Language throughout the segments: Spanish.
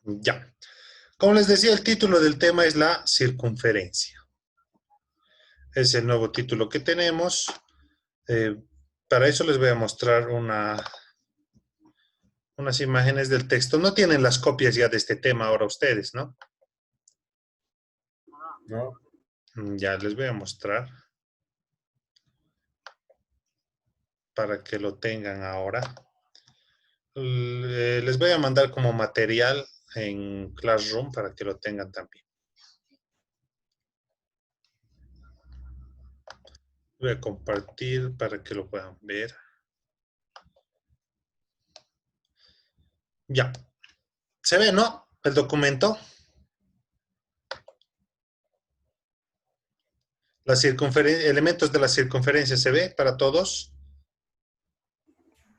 Ya. Como les decía, el título del tema es la circunferencia. Es el nuevo título que tenemos. Eh, para eso les voy a mostrar unas imágenes del texto. No tienen las copias ya de este tema ahora ustedes, ¿no? No. Ya les voy a mostrar para que lo tengan ahora. Les voy a mandar como material en Classroom para que lo tengan también. Voy a compartir para que lo puedan ver. Ya. ¿Se ve, no? El documento. La circunferencia, elementos de la circunferencia, ¿se ve para todos?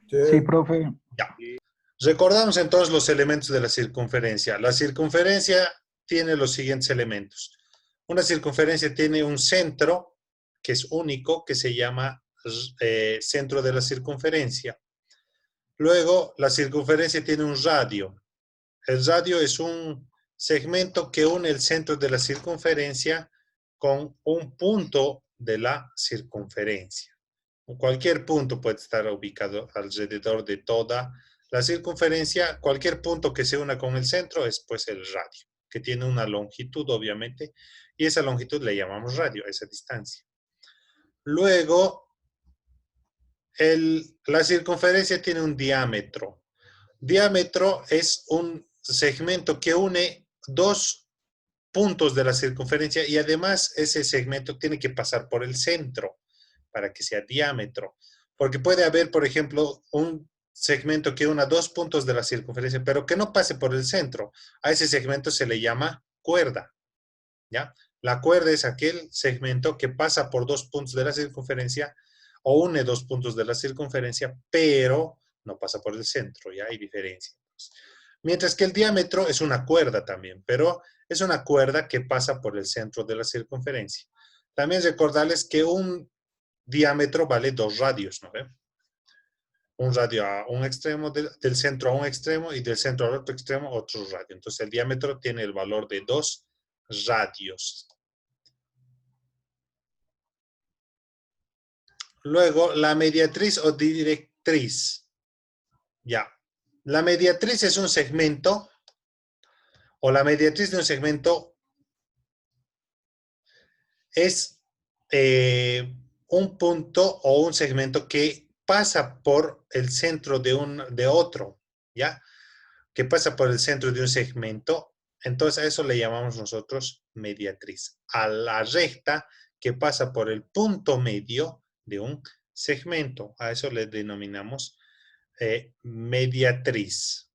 Sí, Sí, profe. Ya. Recordamos entonces los elementos de la circunferencia. La circunferencia tiene los siguientes elementos. Una circunferencia tiene un centro que es único, que se llama centro de la circunferencia. Luego, la circunferencia tiene un radio. El radio es un segmento que une el centro de la circunferencia con un punto de la circunferencia. Cualquier punto puede estar ubicado alrededor de toda la circunferencia. Cualquier punto que se una con el centro es pues el radio, que tiene una longitud obviamente, y esa longitud le llamamos radio, a esa distancia. Luego, la circunferencia tiene un diámetro. Diámetro es un segmento que une dos puntos de la circunferencia y además ese segmento tiene que pasar por el centro para que sea diámetro. Porque puede haber, por ejemplo, un segmento que una dos puntos de la circunferencia, pero que no pase por el centro. A ese segmento se le llama cuerda, ¿ya? La cuerda es aquel segmento que pasa por dos puntos de la circunferencia o une dos puntos de la circunferencia, pero no pasa por el centro, ¿ya? Hay diferencia. Mientras que el diámetro es una cuerda también, pero es una cuerda que pasa por el centro de la circunferencia. También recordarles que un diámetro vale dos radios, ¿no ve? Un radio a un extremo, del centro a un extremo y del centro al otro extremo otro radio. Entonces el diámetro tiene el valor de dos radios. Luego, la mediatriz o directriz. Ya. La mediatriz es un segmento, o la mediatriz de un segmento es un punto o un segmento que pasa por el centro de otro, ¿ya? Que pasa por el centro de un segmento. Entonces a eso le llamamos nosotros mediatriz. A la recta que pasa por el punto medio de un segmento. A eso le denominamos mediatriz.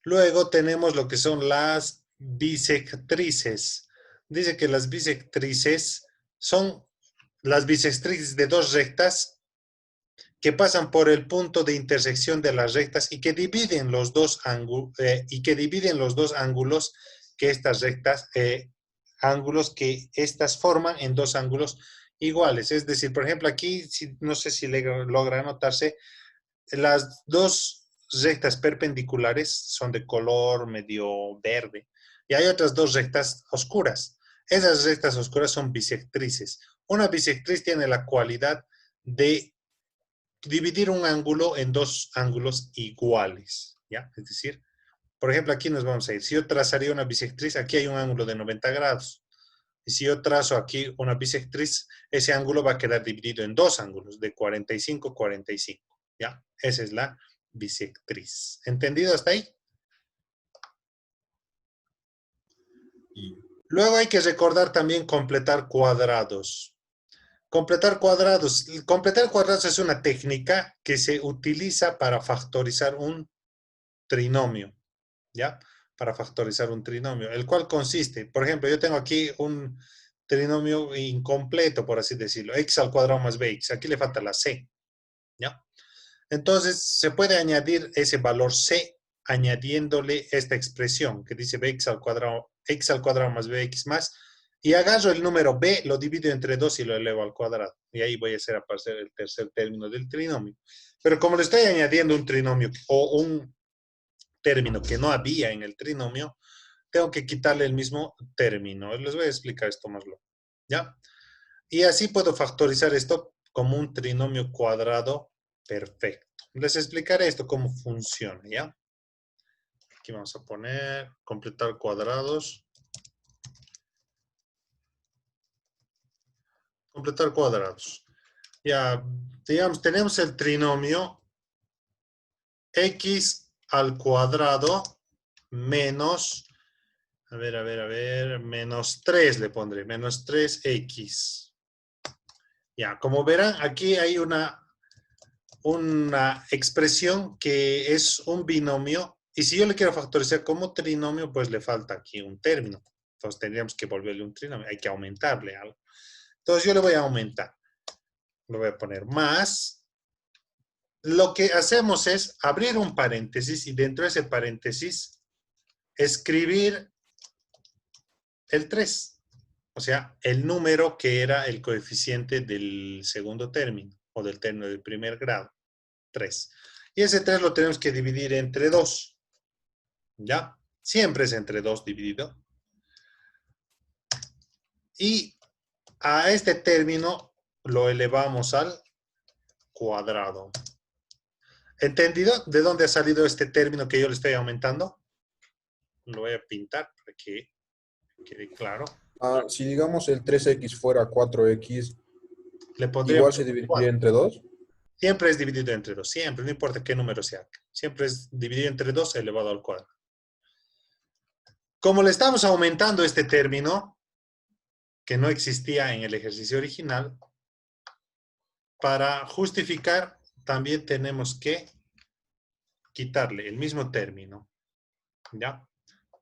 Luego tenemos lo que son las bisectrices. Dice que las bisectrices son las bisectrices de dos rectas que pasan por el punto de intersección de las rectas y que dividen los dos ángulos que estas rectas, ángulos que estas forman en dos ángulos iguales. Es decir, por ejemplo, aquí, no sé si logra notarse, las dos rectas perpendiculares son de color medio verde y hay otras dos rectas oscuras. Esas rectas oscuras son bisectrices. Una bisectriz tiene la cualidad de dividir un ángulo en dos ángulos iguales, ¿ya? Es decir, por ejemplo, aquí nos vamos a ir. Si yo trazaría una bisectriz, aquí hay un ángulo de 90 grados. Y si yo trazo aquí una bisectriz, ese ángulo va a quedar dividido en dos ángulos de 45, 45. ¿Ya? Esa es la bisectriz. ¿Entendido hasta ahí? Luego hay que recordar también completar cuadrados. Completar cuadrados. Completar cuadrados es una técnica que se utiliza para factorizar un trinomio. ¿Ya? Para factorizar un trinomio, el cual consiste, por ejemplo, yo tengo aquí un trinomio incompleto, por así decirlo, x al cuadrado más bx, aquí le falta la c, ¿ya? Entonces, se puede añadir ese valor c añadiéndole esta expresión que dice x al cuadrado más bx más, Y agarro el número b, lo divido entre 2 y lo elevo al cuadrado. Y ahí voy a hacer aparecer el tercer término del trinomio. Pero como le estoy añadiendo un trinomio o un término que no había en el trinomio, tengo que quitarle el mismo término. Les voy a explicar esto más luego. ¿Ya? Y así puedo factorizar esto como un trinomio cuadrado perfecto. Les explicaré esto cómo funciona, ¿ya? Aquí vamos a poner completar cuadrados. Completar cuadrados. Ya, digamos, tenemos el trinomio x al cuadrado menos, menos 3 le pondré, menos 3x. Ya, como verán, aquí hay una expresión que es un binomio, y si yo le quiero factorizar como trinomio, pues le falta aquí un término. Entonces tendríamos que volverle un trinomio, hay que aumentarle algo. Entonces yo le voy a aumentar. Lo voy a poner más. Lo que hacemos es abrir un paréntesis y dentro de ese paréntesis escribir el 3. O sea, el número que era el coeficiente del segundo término o del término del primer grado. 3. Y ese 3 lo tenemos que dividir entre 2. ¿Ya? Siempre es entre 2 dividido. Y a este término lo elevamos al cuadrado. ¿Entendido de dónde ha salido este término que yo le estoy aumentando? Lo voy a pintar para que quede claro. Si digamos el 3x fuera 4x, Le igual pondríamos se dividiría 4. entre 2. Siempre es dividido entre 2. Siempre, no importa qué número sea. Siempre es dividido entre 2 elevado al cuadrado. Como le estamos aumentando este término, que no existía en el ejercicio original, para justificar también tenemos que quitarle el mismo término. ¿Ya?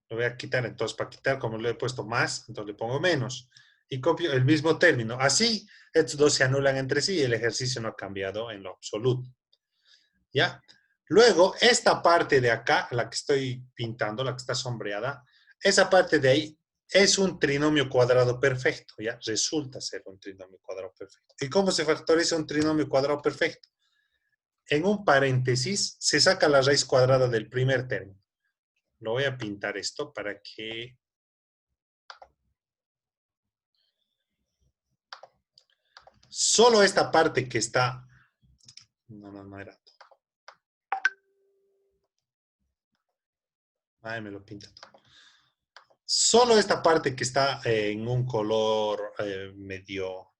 Lo voy a quitar, entonces para quitar, como le he puesto más, entonces le pongo menos. Y copio el mismo término. Así, estos dos se anulan entre sí y el ejercicio no ha cambiado en lo absoluto. ¿Ya? Luego, esta parte de acá, la que estoy pintando, la que está sombreada, esa parte de ahí es un trinomio cuadrado perfecto, ¿ya? Resulta ser un trinomio cuadrado perfecto. ¿Y cómo se factoriza un trinomio cuadrado perfecto? En un paréntesis se saca la raíz cuadrada del primer término. Lo voy a pintar esto para que... Solo esta parte que está... No era. Ay, me lo pinta todo. Solo esta parte que está en un color medio...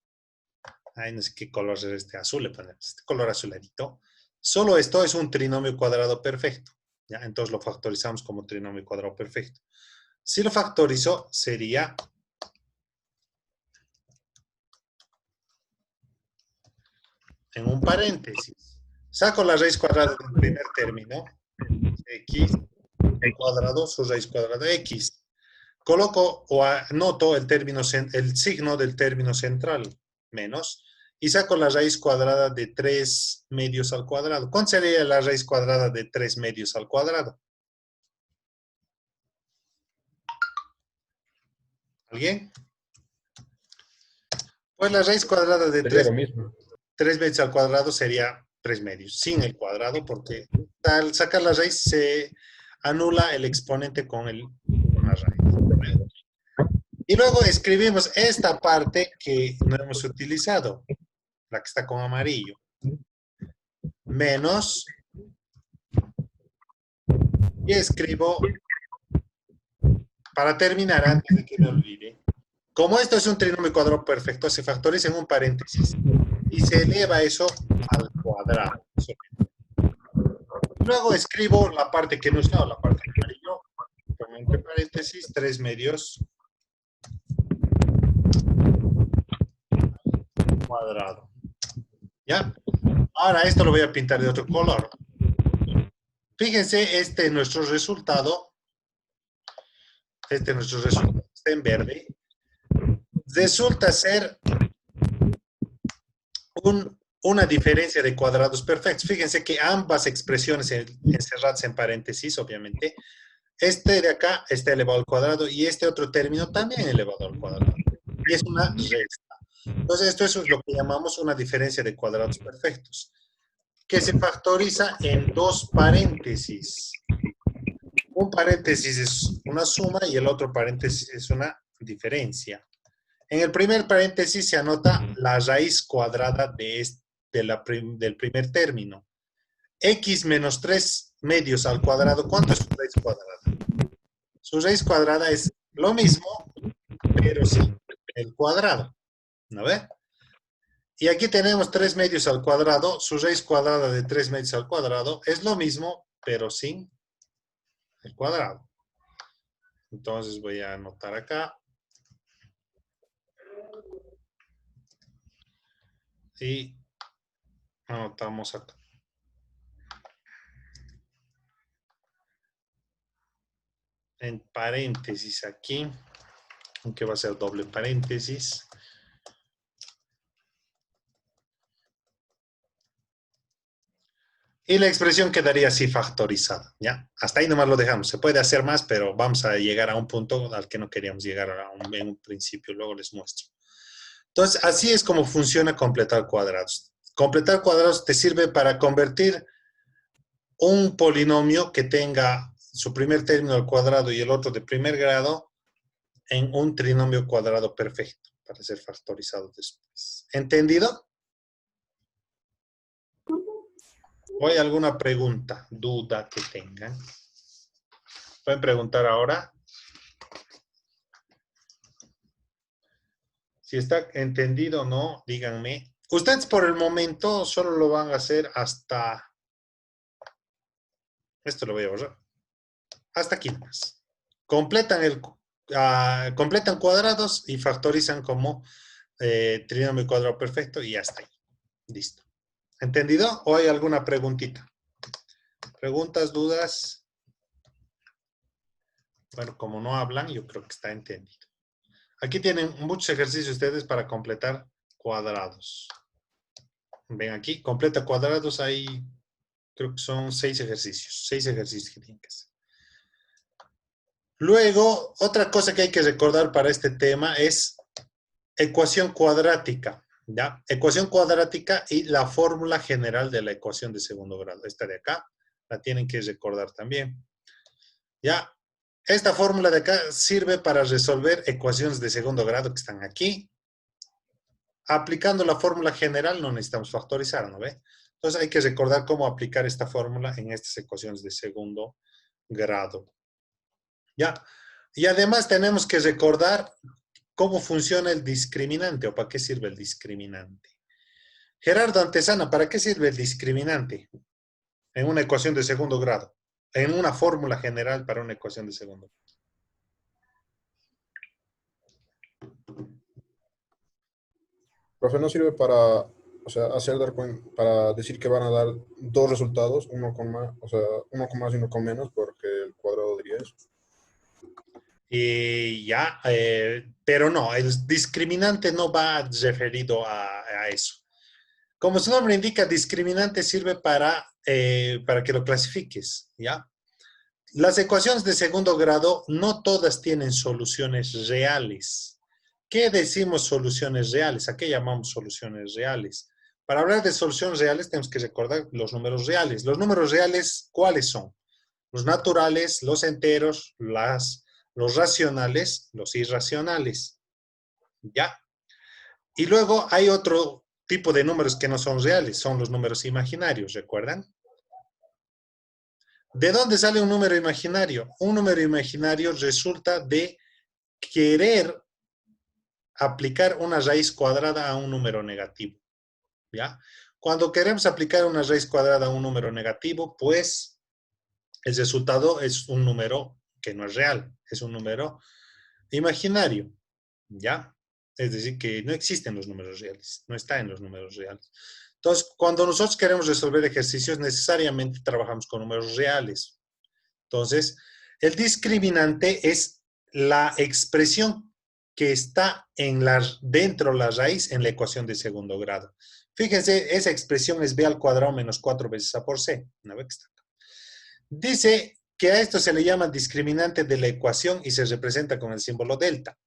Ay, no sé qué color es este, azul le ponemos, este color azuladito. Solo esto es un trinomio cuadrado perfecto. ¿Ya? Entonces lo factorizamos como trinomio cuadrado perfecto. Si lo factorizo, sería... en un paréntesis. Saco la raíz cuadrada del primer término, x cuadrado, su raíz cuadrada x. Coloco o anoto el signo del término central, menos, y saco la raíz cuadrada de 3 medios al cuadrado. ¿Cuánto sería la raíz cuadrada de 3 medios al cuadrado? ¿Alguien? Pues la raíz cuadrada de Sería 3 lo mismo. medios al cuadrado sería 3 medios, sin el cuadrado, porque al sacar la raíz se anula el exponente con la raíz. Y luego escribimos esta parte que no hemos utilizado, la que está con amarillo, menos, y escribo, para terminar, antes de que me olvide, como esto es un trinomio cuadrado perfecto, se factoriza en un paréntesis y se eleva eso al cuadrado. Luego escribo la parte que no está, la parte amarillo, pongo entre paréntesis 3 medios cuadrado. ¿Ya? Ahora esto lo voy a pintar de otro color. Fíjense, este es nuestro resultado. Este es nuestro resultado. Está en verde. Resulta ser una diferencia de cuadrados perfectos. Fíjense que ambas expresiones encerradas en paréntesis, obviamente, este de acá está elevado al cuadrado y este otro término también elevado al cuadrado. y es una resta. Entonces, esto es lo que llamamos una diferencia de cuadrados perfectos, que se factoriza en dos paréntesis. Un paréntesis es una suma y el otro paréntesis es una diferencia. En el primer paréntesis se anota la raíz cuadrada del primer término. X menos 3 medios al cuadrado, ¿cuánto es su raíz cuadrada? Su raíz cuadrada es lo mismo, pero sin el cuadrado. ¿No ve? Y aquí tenemos 3 medios al cuadrado. Su raíz cuadrada de 3 medios al cuadrado es lo mismo, pero sin el cuadrado. Entonces voy a anotar acá. Y anotamos acá. En paréntesis aquí, aunque va a ser doble paréntesis. Y la expresión quedaría así factorizada, ¿ya? Hasta ahí nomás lo dejamos. Se puede hacer más, pero vamos a llegar a un punto al que no queríamos llegar en un principio. Luego les muestro. Entonces, así es como funciona completar cuadrados. Completar cuadrados te sirve para convertir un polinomio que tenga su primer término al cuadrado y el otro de primer grado en un trinomio cuadrado perfecto para ser factorizado después. ¿Entendido? ¿O hay alguna pregunta, duda que tengan? Pueden preguntar ahora. Si está entendido o no, díganme. Ustedes por el momento solo lo van a hacer hasta... Esto lo voy a borrar. Hasta aquí más. Completan cuadrados y factorizan como trinomio cuadrado perfecto y ya está ahí. Listo. ¿Entendido? ¿O hay alguna preguntita? ¿Preguntas, dudas? Bueno, como no hablan, yo creo que está entendido. Aquí tienen muchos ejercicios ustedes para completar cuadrados. Ven aquí, completa cuadrados, ahí creo que son 6 ejercicios. 6 ejercicios que tienen que hacer. Luego, otra cosa que hay que recordar para este tema es ecuación cuadrática, ¿ya? Ecuación cuadrática y la fórmula general de la ecuación de segundo grado. Esta de acá la tienen que recordar también. ¿Ya? Esta fórmula de acá sirve para resolver ecuaciones de segundo grado que están aquí. Aplicando la fórmula general no necesitamos factorizar, ¿no ve? Entonces hay que recordar cómo aplicar esta fórmula en estas ecuaciones de segundo grado. ¿Ya? Y además tenemos que recordar cómo funciona el discriminante o para qué sirve el discriminante. Gerardo Antesana, ¿para qué sirve el discriminante en una ecuación de segundo grado? En una fórmula general para una ecuación de segundo grado. Profe, no sirve para, o sea, para decir que van a dar dos resultados, uno con más, o sea, uno con más y uno con menos, porque el cuadrado diría eso. Y ya, pero no, el discriminante no va referido a eso. Como su nombre indica, discriminante sirve para que lo clasifiques, ¿ya? Las ecuaciones de segundo grado no todas tienen soluciones reales. ¿Qué decimos soluciones reales? ¿A qué llamamos soluciones reales? Para hablar de soluciones reales tenemos que recordar los números reales. Los números reales, ¿cuáles son? Los naturales, los enteros, los racionales, los irracionales. ¿Ya? Y luego hay otro tipo de números que no son reales, son los números imaginarios, ¿recuerdan? ¿De dónde sale un número imaginario? Un número imaginario resulta de querer aplicar una raíz cuadrada a un número negativo, ¿ya? Cuando queremos aplicar una raíz cuadrada a un número negativo, pues el resultado es un número que no es real, es un número imaginario, ¿ya? Es decir, que no existen los números reales, no está en los números reales. Entonces, cuando nosotros queremos resolver ejercicios, necesariamente trabajamos con números reales. Entonces, el discriminante es la expresión que está dentro de la raíz en la ecuación de segundo grado. Fíjense, esa expresión es b al cuadrado menos 4 veces a por c. Una vez que está acá. Dice que a esto se le llama discriminante de la ecuación y se representa con el símbolo delta.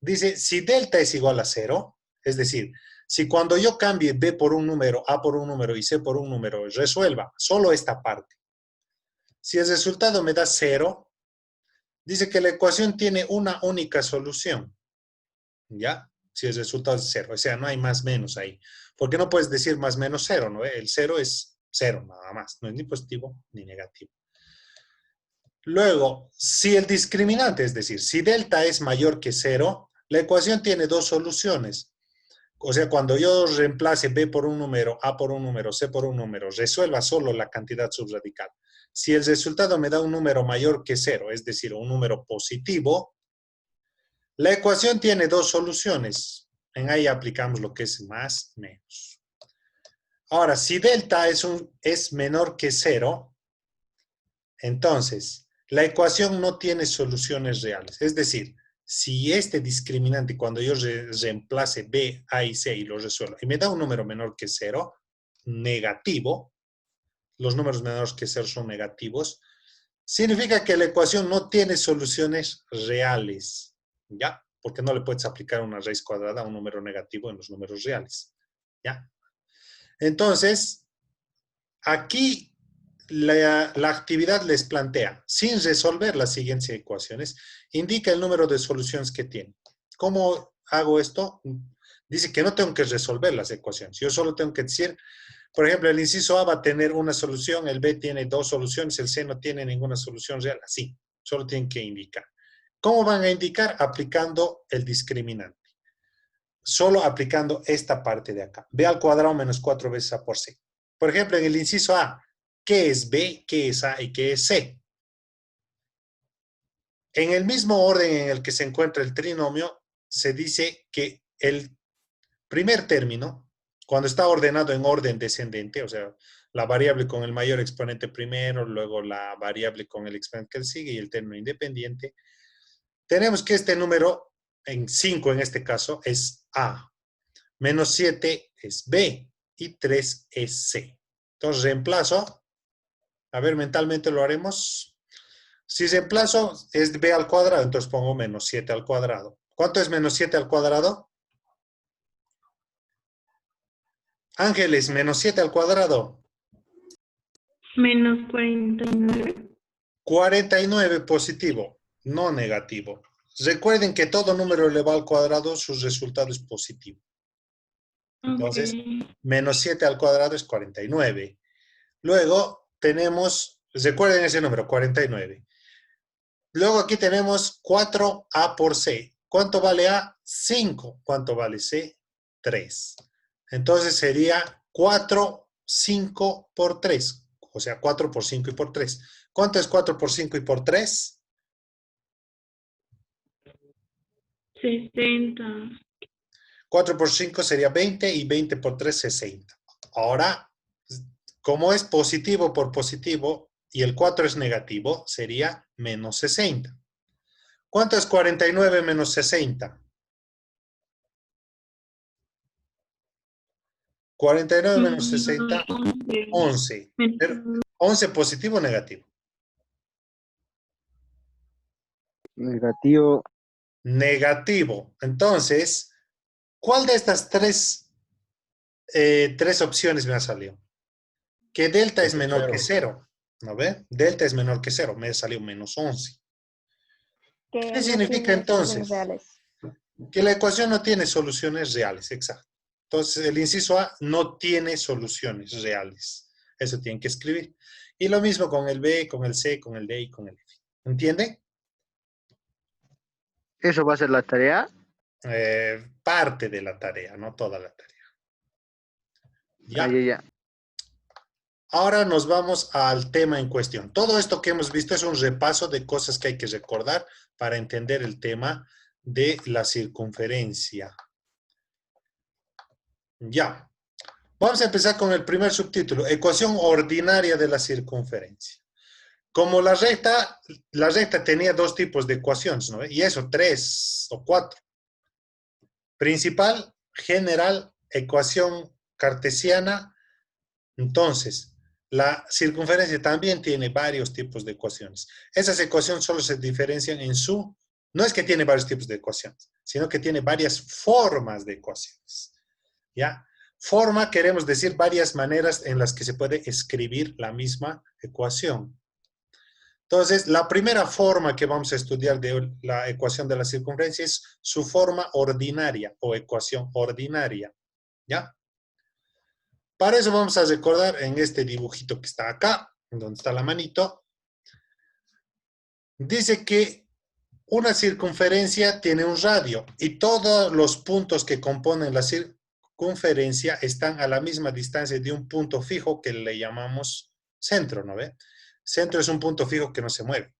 Dice, si delta es igual a 0, es decir, si cuando yo cambie B por un número, A por un número y C por un número, resuelva solo esta parte. Si el resultado me da 0, dice que la ecuación tiene una única solución. ¿Ya? Si el resultado es 0. O sea, no hay más menos ahí. Porque no puedes decir más menos 0, ¿no? El 0 es 0 nada más. No es ni positivo ni negativo. Luego, si el discriminante, es decir, si delta es mayor que 0, la ecuación tiene dos soluciones. O sea, cuando yo reemplace B por un número, A por un número, C por un número, resuelva solo la cantidad subradical. Si el resultado me da un número mayor que 0, es decir, un número positivo, la ecuación tiene dos soluciones. En ahí aplicamos lo que es más, menos. Ahora, si delta es menor que 0, entonces la ecuación no tiene soluciones reales. Es decir, si este discriminante, cuando yo reemplace B, A y C y lo resuelvo, y me da un número menor que 0, negativo, los números menores que 0 son negativos, significa que la ecuación no tiene soluciones reales, ¿ya? Porque no le puedes aplicar una raíz cuadrada a un número negativo en los números reales, ¿ya? Entonces, aquí la actividad les plantea, sin resolver las siguientes ecuaciones, indica el número de soluciones que tiene. ¿Cómo hago esto? Dice que no tengo que resolver las ecuaciones, yo solo tengo que decir, por ejemplo, el inciso A va a tener una solución, el B tiene dos soluciones, el C no tiene ninguna solución real, así, solo tienen que indicar. ¿Cómo van a indicar? Aplicando el discriminante. Solo aplicando esta parte de acá. B al cuadrado menos 4 veces A por C. Por ejemplo, en el inciso A, ¿qué es B, qué es A y qué es C? En el mismo orden en el que se encuentra el trinomio, se dice que el primer término, cuando está ordenado en orden descendente, o sea, la variable con el mayor exponente primero, luego la variable con el exponente que sigue y el término independiente, tenemos que este número, en 5 en este caso, es A, menos 7 es B y 3 es C. Entonces reemplazo, a ver, mentalmente lo haremos. Si reemplazo es B al cuadrado, entonces pongo menos 7 al cuadrado. ¿Cuánto es menos 7 al cuadrado? Ángeles, menos 7 al cuadrado. Menos 49. 49 positivo, no negativo. Recuerden que todo número elevado al cuadrado, su resultado es positivo. Entonces, Ok. menos 7 al cuadrado es 49. Luego tenemos, recuerden ese número, 49. Luego aquí tenemos 4A por C. ¿Cuánto vale A? 5. ¿Cuánto vale C? 3. Entonces sería 4, 5 por 3. O sea, 4 por 5 y por 3. ¿Cuánto es 4 por 5 y por 3? 60. 4 por 5 sería 20 y 20 por 3, 60. Ahora, como es positivo por positivo y el 4 es negativo, sería menos 60. ¿Cuánto es 49 menos 60? 49 menos 60, 11. Pero, 11 positivo o negativo. Negativo. Negativo. Entonces, ¿cuál de estas tres opciones me ha salido? Que delta es menor que 0. ¿No ve? Delta es menor que 0. Me ha salido menos 11. Que ¿Qué no significa tiene soluciones entonces? reales. Que la ecuación no tiene soluciones reales, exacto. Entonces, el inciso A no tiene soluciones reales. Eso tienen que escribir. Y lo mismo con el B, con el C, con el D y con el F. ¿Entienden? ¿Eso va a ser la tarea? Parte de la tarea, no toda la tarea. ¿Ya? Ya. Ahora nos vamos al tema en cuestión. Todo esto que hemos visto es un repaso de cosas que hay que recordar para entender el tema de la circunferencia. Ya. Vamos a empezar con el primer subtítulo, ecuación ordinaria de la circunferencia. Como la recta tenía dos tipos de ecuaciones, ¿no? Y eso, 3 o 4. Principal, general, ecuación cartesiana. Entonces, la circunferencia también tiene varios tipos de ecuaciones. Esas ecuaciones solo se diferencian en su No es que tiene varios tipos de ecuaciones, sino que tiene varias formas de ecuaciones. ¿Ya? Forma, queremos decir varias maneras en las que se puede escribir la misma ecuación. Entonces, la primera forma que vamos a estudiar de la ecuación de la circunferencia es su forma ordinaria o ecuación ordinaria. ¿Ya? Para eso vamos a recordar en este dibujito que está acá, donde está la manito. Dice que una circunferencia tiene un radio y todos los puntos que componen la circunferencia están a la misma distancia de un punto fijo que le llamamos centro, ¿no ve? Centro es un punto fijo que no se mueve,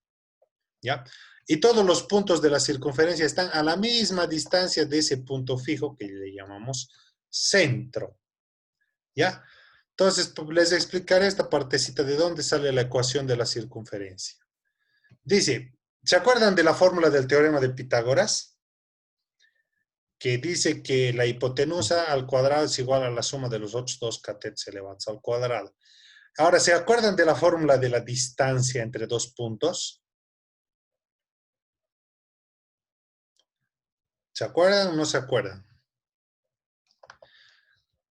¿ya? Y todos los puntos de la circunferencia están a la misma distancia de ese punto fijo que le llamamos centro, ¿ya? Entonces, les explicaré esta partecita de dónde sale la ecuación de la circunferencia. Dice, ¿se acuerdan de la fórmula del teorema de Pitágoras? Que dice que la hipotenusa al cuadrado es igual a la suma de los otros dos catetos elevados al cuadrado. Ahora, ¿se acuerdan de la fórmula de la distancia entre dos puntos? ¿Se acuerdan o no se acuerdan?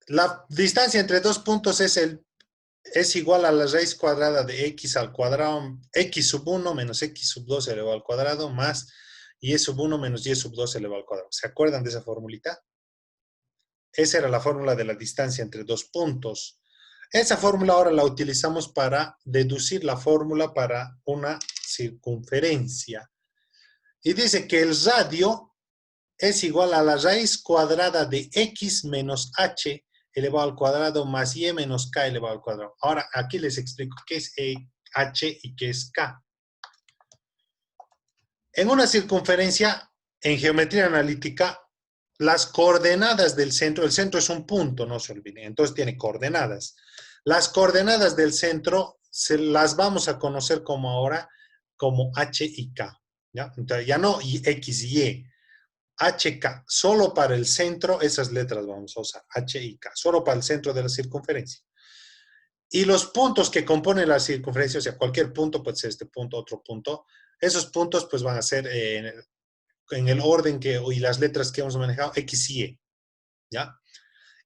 La distancia entre dos puntos es igual a la raíz cuadrada de x al cuadrado, x sub 1 menos x sub 2 elevado al cuadrado, más y sub 1 menos y sub 2 elevado al cuadrado. ¿Se acuerdan de esa formulita? Esa era la fórmula de la distancia entre dos puntos. Esa fórmula ahora la utilizamos para deducir la fórmula para una circunferencia. Y dice que el radio es igual a la raíz cuadrada de x menos h elevado al cuadrado más y menos k elevado al cuadrado. Ahora, aquí les explico qué es h y qué es k. En una circunferencia, en geometría analítica, las coordenadas del centro, el centro es un punto, no se olviden, entonces tiene coordenadas. Las coordenadas del centro se las vamos a conocer como ahora como h y k, ¿ya? Entonces ya no x y y. HK, solo para el centro, esas letras vamos a usar, H y K, solo para el centro de la circunferencia. Y los puntos que componen la circunferencia, o sea, cualquier punto, puede ser este punto, otro punto, esos puntos pues van a ser en el orden y las letras que hemos manejado, X y Y, ¿ya?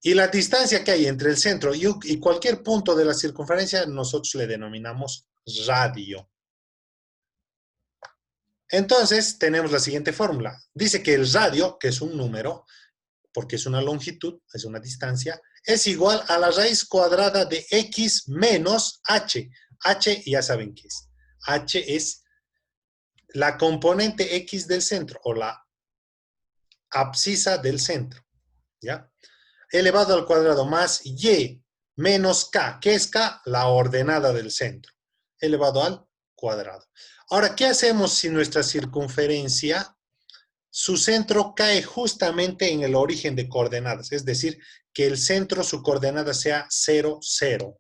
Y la distancia que hay entre el centro y cualquier punto de la circunferencia, nosotros le denominamos radio. Entonces, tenemos la siguiente fórmula. Dice que el radio, que es un número, porque es una longitud, es una distancia, es igual a la raíz cuadrada de x menos h. H ya saben qué es. H es la componente x del centro, o la abscisa del centro, ¿ya? Elevado al cuadrado más y menos k. ¿Qué es k? La ordenada del centro, elevado al cuadrado. Ahora, ¿qué hacemos si nuestra circunferencia, su centro cae justamente en el origen de coordenadas? Es decir, que el centro, su coordenada sea 0, 0.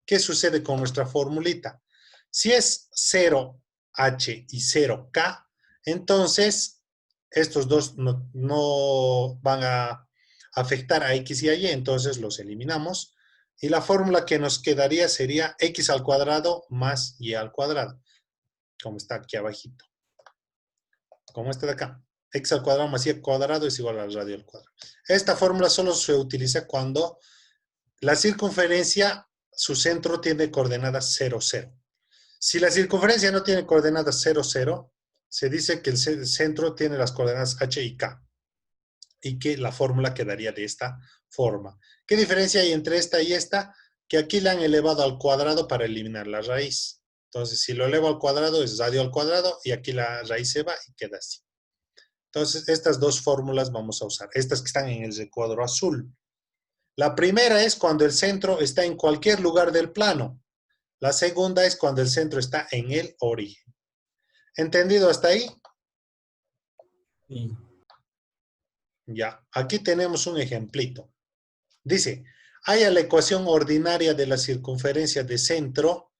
¿Qué sucede con nuestra formulita? Si es 0h y 0k, entonces estos dos no van a afectar a x y a y, entonces los eliminamos. Y la fórmula que nos quedaría sería x al cuadrado más y al cuadrado, como está aquí abajito. Como este de acá. X al cuadrado más y al cuadrado es igual al radio al cuadrado. Esta fórmula solo se utiliza cuando la circunferencia, su centro tiene coordenadas 0, 0. Si la circunferencia no tiene coordenadas 0, 0, se dice que el centro tiene las coordenadas h y k. Y que la fórmula quedaría de esta forma. ¿Qué diferencia hay entre esta y esta? Que aquí la han elevado al cuadrado para eliminar la raíz. Entonces, si lo elevo al cuadrado, es radio al cuadrado, y aquí la raíz se va y queda así. Entonces, estas dos fórmulas vamos a usar. Estas que están en el recuadro azul. La primera es cuando el centro está en cualquier lugar del plano. La segunda es cuando el centro está en el origen. ¿Entendido hasta ahí? Sí. Ya, aquí tenemos un ejemplito. Dice, haya la ecuación ordinaria de la circunferencia de centro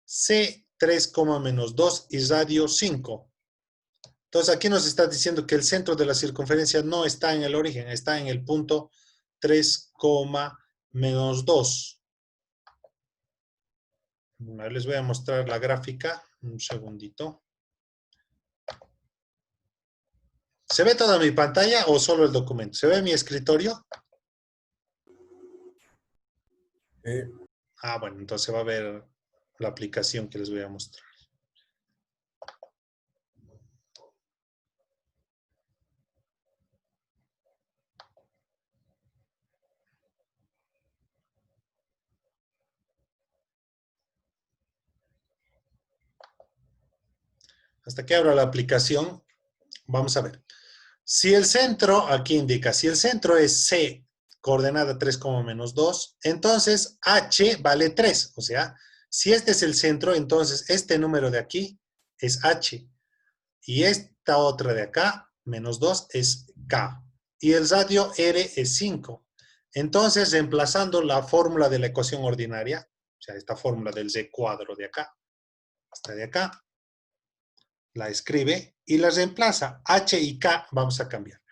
C 3, menos 2 y radio 5. Entonces aquí nos está diciendo que el centro de la circunferencia no está en el origen, está en el punto 3, menos 2. Les voy a mostrar la gráfica, un segundito. ¿Se ve toda mi pantalla o solo el documento? ¿Se ve mi escritorio? Ah, bueno, entonces va a ver la aplicación que les voy a mostrar. Hasta que abra la aplicación, vamos a ver. Si el centro, aquí indica, si el centro es C, coordenada 3, menos 2, entonces H vale 3. O sea, si este es el centro, entonces este número de aquí es H. Y esta otra de acá, menos 2, es K. Y el radio R es 5. Entonces, reemplazando la fórmula de la ecuación ordinaria, o sea, esta fórmula del Z cuadro de acá, esta de acá, la escribe y la reemplaza. H y K vamos a cambiar.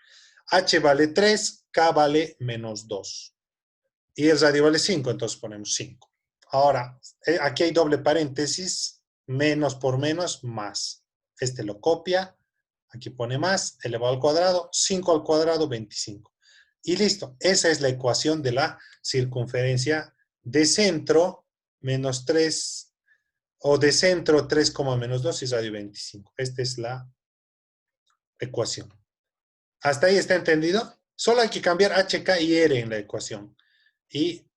H vale 3, K vale menos 2. Y el radio vale 5, entonces ponemos 5. Ahora, aquí hay doble paréntesis, menos por menos, más. Este lo copia, aquí pone más, elevado al cuadrado, 5 al cuadrado, 25. Y listo, esa es la ecuación de la circunferencia de centro, menos 3, o de centro 3, menos 2 y radio 25. Esta es la ecuación. ¿Hasta ahí está entendido? Solo hay que cambiar H, K y R en la ecuación. Y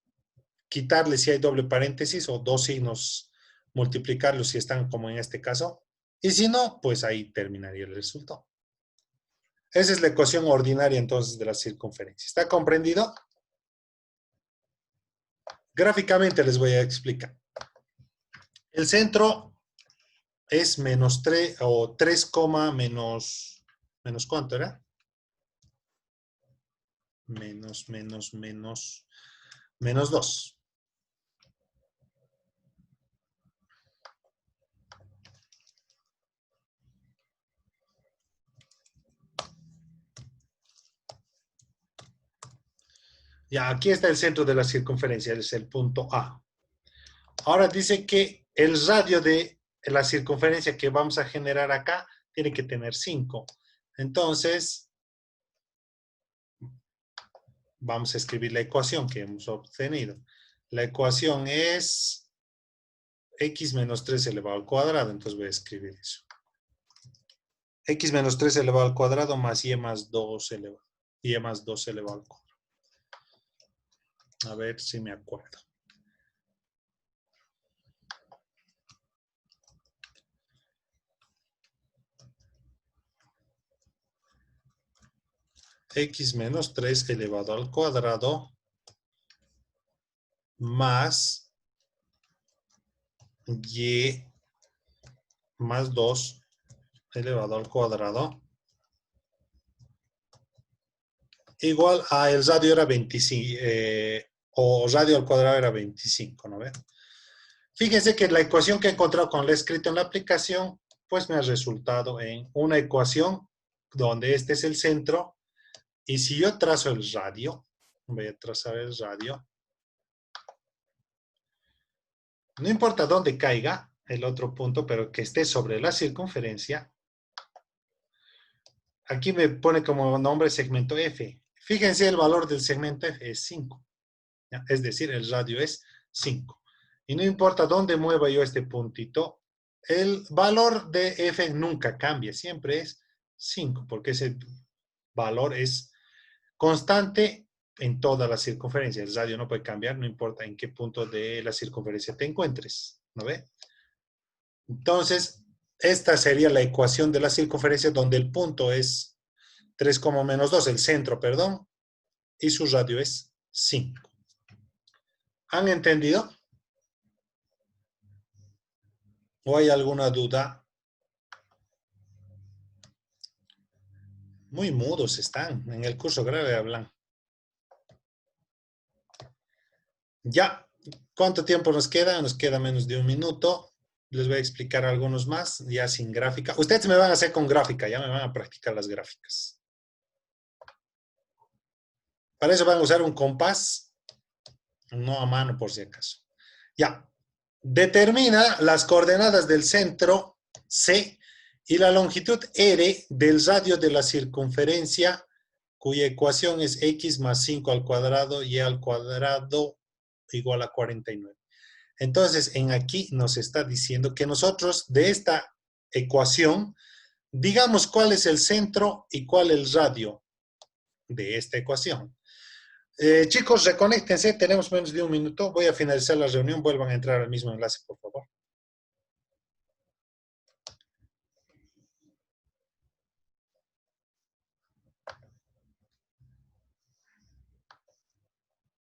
quitarle si hay doble paréntesis o dos signos, multiplicarlos si están como en este caso. Y si no, pues ahí terminaría el resultado. Esa es la ecuación ordinaria entonces de la circunferencia. ¿Está comprendido? Gráficamente les voy a explicar. El centro es menos 3 o 3, menos ¿cuánto era? Menos 2. Ya, aquí está el centro de la circunferencia, es el punto A. Ahora dice que el radio de la circunferencia que vamos a generar acá tiene que tener 5. Entonces, vamos a escribir la ecuación que hemos obtenido. La ecuación es x menos 3 elevado al cuadrado. Entonces voy a escribir eso. X menos 3 elevado al cuadrado más y más 2 elevado. Y más 2 elevado al cuadrado. A ver si me acuerdo. X menos 3 elevado al cuadrado más y más 2 elevado al cuadrado igual a el radio era 25, o radio al cuadrado era 25, ¿no ve? Fíjense que la ecuación que he encontrado con la escrita en la aplicación, pues me ha resultado en una ecuación donde este es el centro, y si yo trazo el radio, voy a trazar el radio, no importa dónde caiga el otro punto, pero que esté sobre la circunferencia, aquí me pone como nombre segmento F. Fíjense, el valor del segmento F es 5. ¿Ya? Es decir, el radio es 5. Y no importa dónde mueva yo este puntito, el valor de F nunca cambia, siempre es 5, porque ese valor es constante en toda la circunferencia. El radio no puede cambiar, no importa en qué punto de la circunferencia te encuentres, ¿no ve? Entonces, esta sería la ecuación de la circunferencia donde el punto es 3, menos 2, el centro, perdón, y su radio es 5. ¿Han entendido? ¿O hay alguna duda? Muy mudos están. En el curso grave hablan. Ya. ¿Cuánto tiempo nos queda? Nos queda menos de un minuto. Les voy a explicar algunos más, ya sin gráfica. Ustedes me van a hacer con gráfica, ya me van a practicar las gráficas. Para eso van a usar un compás, no a mano por si acaso. Ya. Determina las coordenadas del centro C y la longitud R del radio de la circunferencia, cuya ecuación es x más 5 al cuadrado y al cuadrado igual a 49. Entonces, en aquí nos está diciendo que nosotros de esta ecuación, digamos cuál es el centro y cuál es el radio de esta ecuación. Chicos, reconéctense, tenemos menos de un minuto. Voy a finalizar la reunión, vuelvan a entrar al mismo enlace, por favor.